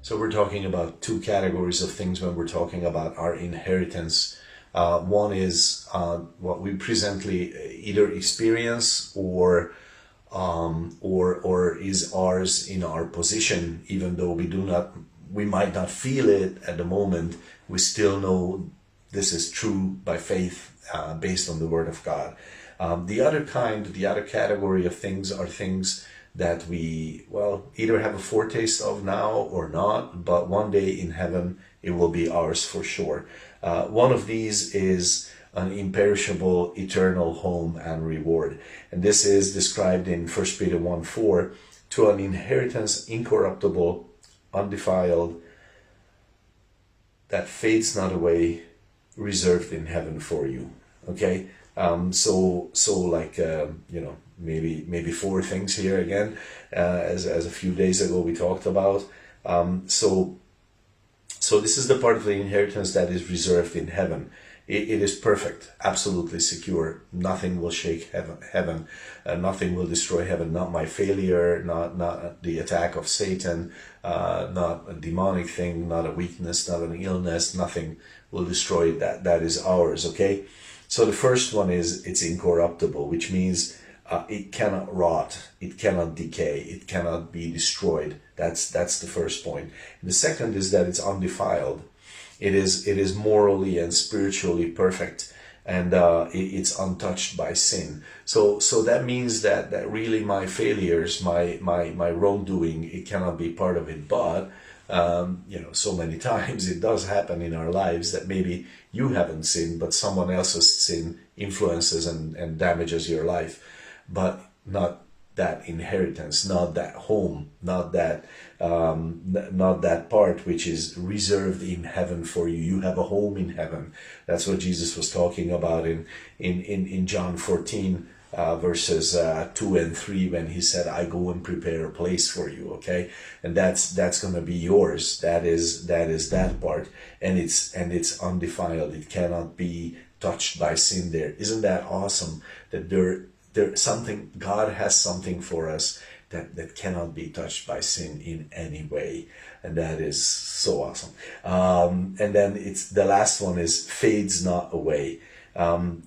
So we're talking about two categories of things when we're talking about our inheritance. One is what we presently either experience or is ours in our position, even though we might not feel it at the moment. We still know this is true by faith, based on the Word of God. The other category of things are things that we, either have a foretaste of now or not, but one day in heaven it will be ours for sure. One of these is an imperishable eternal home and reward. And this is described in 1 Peter 1:4, to an inheritance incorruptible, undefiled, that fades not away, reserved in heaven for you. Okay? Maybe four things here again, as a few days ago we talked about. So this is the part of the inheritance that is reserved in heaven. It is perfect, absolutely secure. Nothing will shake heaven. Nothing will destroy heaven. Not my failure, not the attack of Satan, not a demonic thing, not a weakness, not an illness. Nothing will destroy that. That is ours, okay? So the first one is it's incorruptible, which means it cannot rot, it cannot decay, it cannot be destroyed. That's the first point. And the second is that it's undefiled. It is morally and spiritually perfect, and it's untouched by sin. So that means that really my failures, my wrongdoing, it cannot be part of it. But so many times it does happen in our lives that maybe you haven't sinned, but someone else's sin influences and damages your life. But not that inheritance, not that home, not that part which is reserved in heaven for you. You have a home in heaven. That's what Jesus was talking about in John 14, verses 2 and 3, when he said, I go and prepare a place for you. Okay, and that's going to be yours. That is that part, and it's undefiled. It cannot be touched by sin. There isn't that awesome that there's something, God has something for us that cannot be touched by sin in any way, and that is so awesome. And then the last one is fades not away.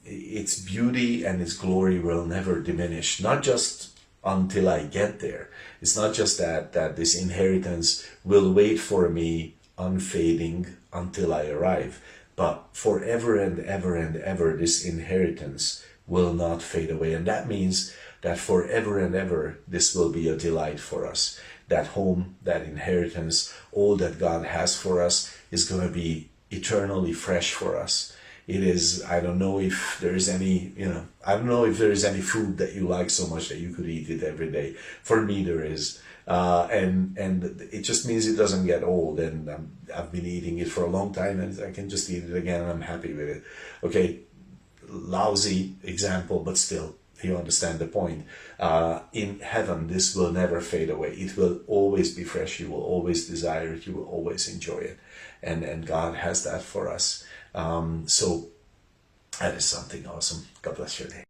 Its beauty and its glory will never diminish, not just until I get there. It's not just that this inheritance will wait for me unfading until I arrive, but forever and ever this inheritance will not fade away. And that means that forever and ever this will be a delight for us. That home, that inheritance, all that God has for us is going to be eternally fresh for us. It is, I don't know if there is any food that you like so much that you could eat it every day. For me there is. And it just means it doesn't get old, and I've been eating it for a long time, and I can just eat it again and I'm happy with it. Okay, lousy example, but still, you understand the point. In heaven, this will never fade away. It will always be fresh. You will always desire it. You will always enjoy it. And God has that for us. So that is something awesome. God bless your day.